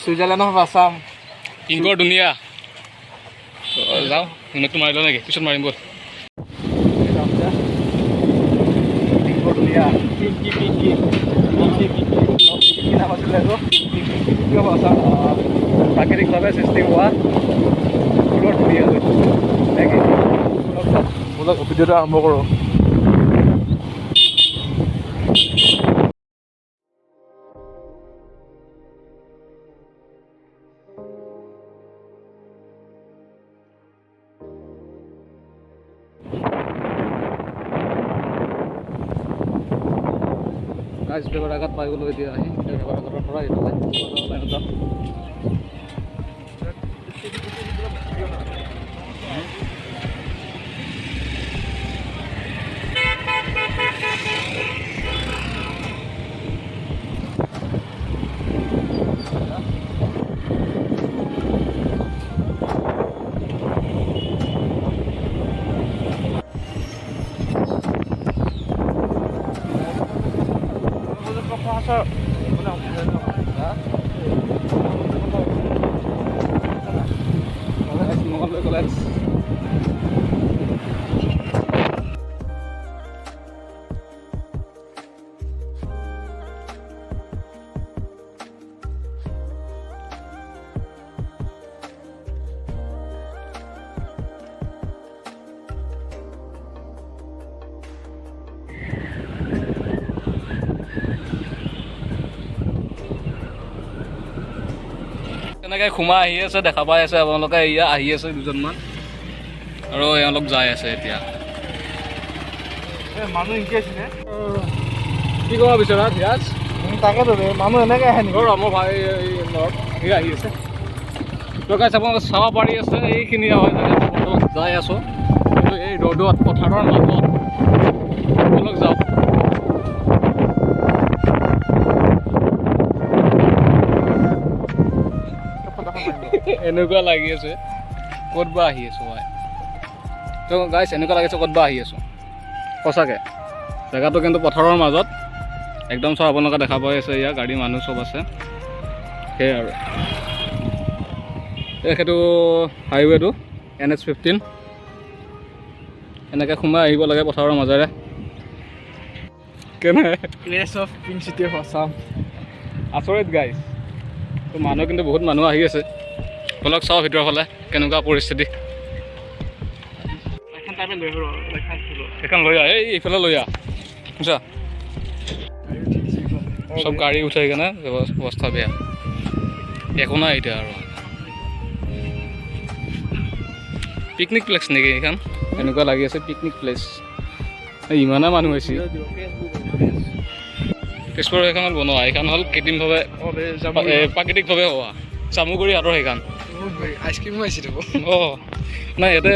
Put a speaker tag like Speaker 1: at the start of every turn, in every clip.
Speaker 1: Switzerland of Assam.
Speaker 2: Ingor dunia. যাওঁ হেলমেটটো মাৰি লওঁ নেকি পিছত মাৰিম বল
Speaker 1: Ingor dunia. Pinky নাম আছিলে এইটো Pinky of Assam. প্ৰাকৃতিকভাৱে সৃষ্টি হোৱা ফুলৰ দুনিয়া বলক ভিডিঅ'টো আৰম্ভ কৰোঁ গাইজ বেগৰ আগত পাই গ'লোঁ এতিয়া আহি বেগৰ আগৰ পৰা এইফালে এনেকৈ সোমাই আহি আছে দেখা পাই আছে আপোনালোকে এয়া আহি আছে দুজনমান আৰু এওঁলোক যাই আছে এতিয়া মানুহ শিকি আছিলে কি ক'ব বিচৰা ধিৰাজ তাকেতো মানুহ এনেকৈ আহে নেকি আমাৰ ভাই সি আহি আছে তোকে আপোনালোকে চাব পাৰি আছে এইখিনি হয় জেগাত যাই আছোঁ কিন্তু এই ৰ'দত পথাৰৰ মাজত আপোনালোক যাওক এনেকুৱা লাগি আছে ক'ত বা আহি আছোঁ মই তো গাইছ এনেকুৱা লাগিছে ক'ত বা আহি আছোঁ সঁচাকৈ জেগাটো কিন্তু পথাৰৰ মাজত একদম চব আপোনালোকে দেখা পাই আছে ইয়াৰ গাড়ী মানুহ চব আছে সেয়াই আৰু সেইটো হাইৱেটো NH15 এনেকৈ সোমাই আহিব লাগে পথাৰৰ মাজেৰে কেনে place of pink city of Assam আচৰিত গাইছ তো মানুহ কিন্তু বহুত মানুহ আহি আছে বলক চাওঁ ভিতৰৰ ফালে কেনেকুৱা পৰিস্থিতি এখন লৈ আহ এইফালে লৈ আহ বুজিছা চব গাড়ী উঠাই কেনে অৱস্থা বেয়া একো নাই এতিয়া আৰু পিকনিক প্লেচ নেকি এইখন এনেকুৱা লাগি আছে পিকনিক প্লেচ ইমানে মানুহ হৈছে তেজপুৰৰ সেইখনত বনোৱা এইখন হ'ল কৃত্ৰিমভাৱে প্ৰাকৃতিকভাৱে হোৱা চামুগুৰি হাতৰ সেইখন আইচক্ৰীমো আহিছে অঁ নাই ইয়াতে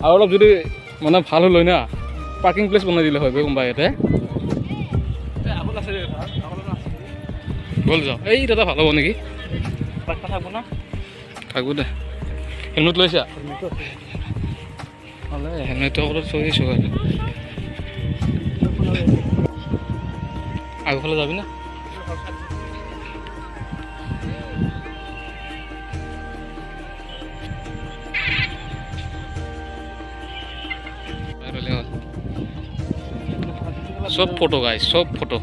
Speaker 1: আৰু অলপ যদি মানে ভাল হ'ল হয় না পাৰ্কিং প্লেচ বনাই দিলে হয় কোনোবা ইয়াতে গ'ল যাওঁ এই দাদা ভাল হ'ব নেকি থাকোঁ দে হেলমেট লৈছা হেলমেটৰ ওপৰত চলিছোঁ আগফালে যাবি না সব ফটো গাই সব ফটো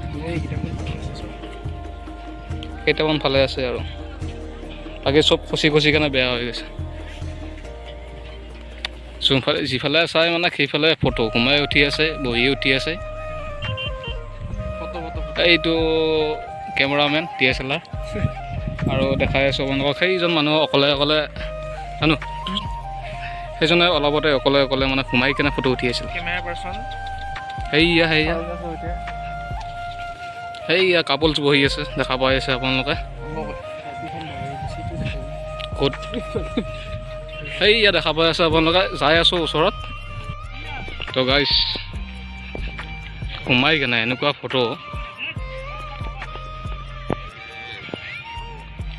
Speaker 1: কেইটামান ভালে আছে আৰু বাকী চব খচি খচি কাৰণে বেয়া হৈ গৈছে যোনফালে যিফালে চাই মানে সেইফালে ফটো সোমাই উঠি আছে বহি উঠি আছে এইটো কেমেৰামেন DSLR আৰু দেখাই আছোঁ আপোনালোকক সেইজন মানুহ অকলে অকলে জানো সেইজনে অলপতে অকলে অকলে মানে সোমাই কিনে ফটো উঠি আছিল সেইয়া কাপলছ বহি আছে দেখা পাই আছে আপোনালোকে ক'ত সেইয়া দেখা পাই আছে আপোনালোকে যাই আছোঁ ওচৰত তো গাইছ সোমাই কেনে এনেকুৱা ফটো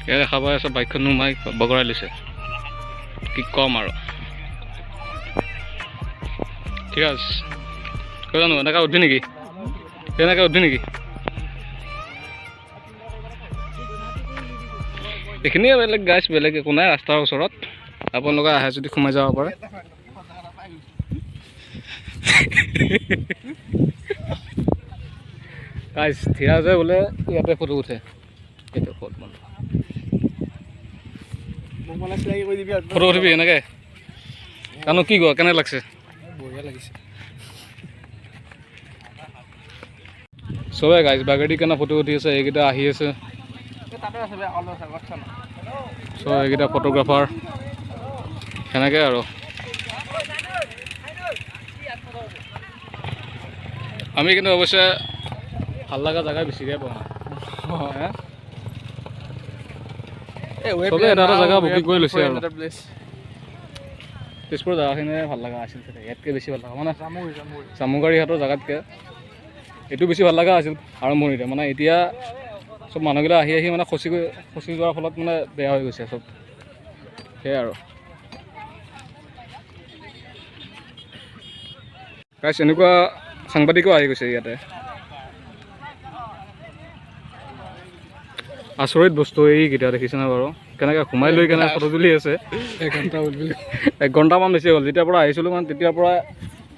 Speaker 1: ইয়াত দেখা পাই আছে বাইকখন সোমাই বগৰাই লৈছে কি কম আৰু ঠিক আছে কৈ জানো এনেকৈ উঠবি নেকি এনেকৈ উঠবি নেকি এইখিনিয়ে বেলেগ গাইছ, বেলেগ একো নাই। ৰাস্তাৰ ওচৰত আপোনালোকে আহে যদি সোমাই যাব পাৰে। গাইছ ধীৰাজে বোলে ইয়াতে ফটো উঠে। এইটো ফটো ফটো উঠিবি এনেকৈ জানো কি কোৱা, কেনে লাগছে?
Speaker 3: বঢ়িয়া লাগিছে।
Speaker 1: চবে গাইছ বাগেদি কেনে ফটো উঠি আছে। এইকেইটা আহি আছে, চ' এইকেইটা ফটোগ্ৰাফাৰ সেনেকৈ আৰু। আমি কিন্তু অৱশ্যে ভাল লগা জেগা বিচাৰিয়ে পোৱা নাই। চবে এটা এটা জেগা বুকিং কৰি লৈছে আৰু। তেজপুৰৰ জেগাখিনিয়ে ভাল লগা আছিল, ইয়াতকৈ বেছি ভাল লগা মানে জামুগাৰী হাটৰ জেগাতকৈ এইটো বেছি ভাল লগা আছিল আৰম্ভণিতে। মানে এতিয়া চব মানুহবিলাক আহি আহি মানে খচি যোৱাৰ ফলত মানে বেয়া হৈ গৈছে চব, সেয়াই আৰু। গাইছ এনেকুৱা সাংবাদিকো আহি গৈছে ইয়াতে। আচৰিত বস্তু এইকেইটা দেখিছেনে বাৰু? কেনেকৈ সোমাই লৈ কেনে ফটো তুলি আছে। 1 ঘণ্টামান বেছি হ'ল যেতিয়াৰ পৰা আহিছিলোঁ, মানে তেতিয়াৰ পৰা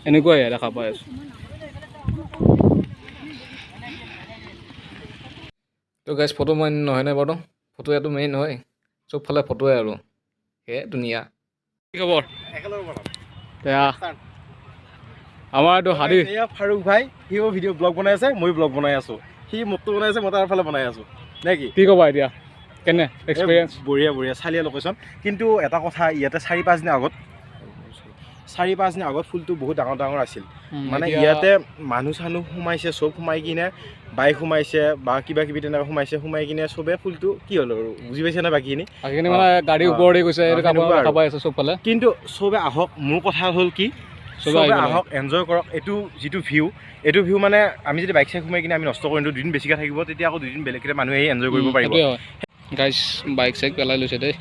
Speaker 1: এনেকুৱাই দেখা পাই আছোঁ। তো গাইছ ফটো মেইন নহয়নে বাৰু? ফটো ইয়াতো মেইন হয়, চবফালে ফটোৱে আৰু। সেয়ে ধুনীয়া। কি খবৰ? আমাৰ এইটো হাদি
Speaker 3: ফাৰুক ভাই, সিও ভিডিঅ' ব্লগ বনাই আছে, মই ব্লগ বনাই আছোঁ। সি মোৰটো বনাই আছে, মই তাৰ ফালে বনাই আছোঁ নে কি?
Speaker 1: কি ক'বা এতিয়া, কেনে এক্সপিৰিয়েঞ্চ?
Speaker 3: বঢ়িয়া বঢ়িয়া, চালিয়া লোকেশ্যন। কিন্তু এটা কথা, ইয়াতে 4-5 দিন আগত ফুলটো বহুত ডাঙৰ ডাঙৰ আছিল। মানে ইয়াতে মানুহ চানুহ সোমাইছে, চব সোমাই কিনে বাইক সোমাইছে বা কিবা কিবি তেনেকৈ সোমাই কিনে চবে ফুলটো কি হ'ল আৰু বুজি পাইছে না বাকীখিনি
Speaker 1: মানে গাড়ী ওপৰতে গৈছে চবফালে।
Speaker 3: কিন্তু চবে আহক, মোৰ কথা হ'ল কি, চবে আহক, এনজয় কৰক। যিটো ভিউ মানে আমি যদি বাইক চাইক সোমাই কিনে আমি নষ্ট কৰিম, দুদিন বেছিকৈ থাকিব, তেতিয়া আকৌ দুদিন বেলেগকৈ মানুহে আহি এনজয় কৰিব পাৰিব।
Speaker 1: গাইছ বাইক চাইক পেলাই লৈছে দেই,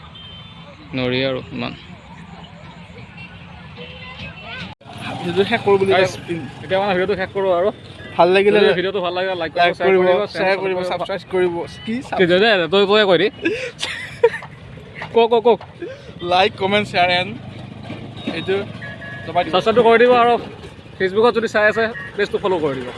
Speaker 1: নৰি আৰু ইমান।
Speaker 3: শেষ কৰোঁ বুলি
Speaker 1: এতিয়া মানে ভিডিঅ'টো শেষ কৰোঁ আৰু।
Speaker 3: ভাল লাগিলে
Speaker 1: ভিডিঅ'টো ভাল লাগিলে লাইক
Speaker 3: কৰিব, শ্বেয়াৰ কৰিব, ছাবস্ক্ৰাইব কৰিব।
Speaker 1: তই কৈ দে, কওক
Speaker 3: লাইক কমেণ্ট শ্বেয়াৰ এণ্ড এইটো
Speaker 1: ছাবস্ক্ৰাইবটো কৰি দিব, আৰু ফেচবুকত যদি চাই আছে পেজটো ফ'ল' কৰি দিব।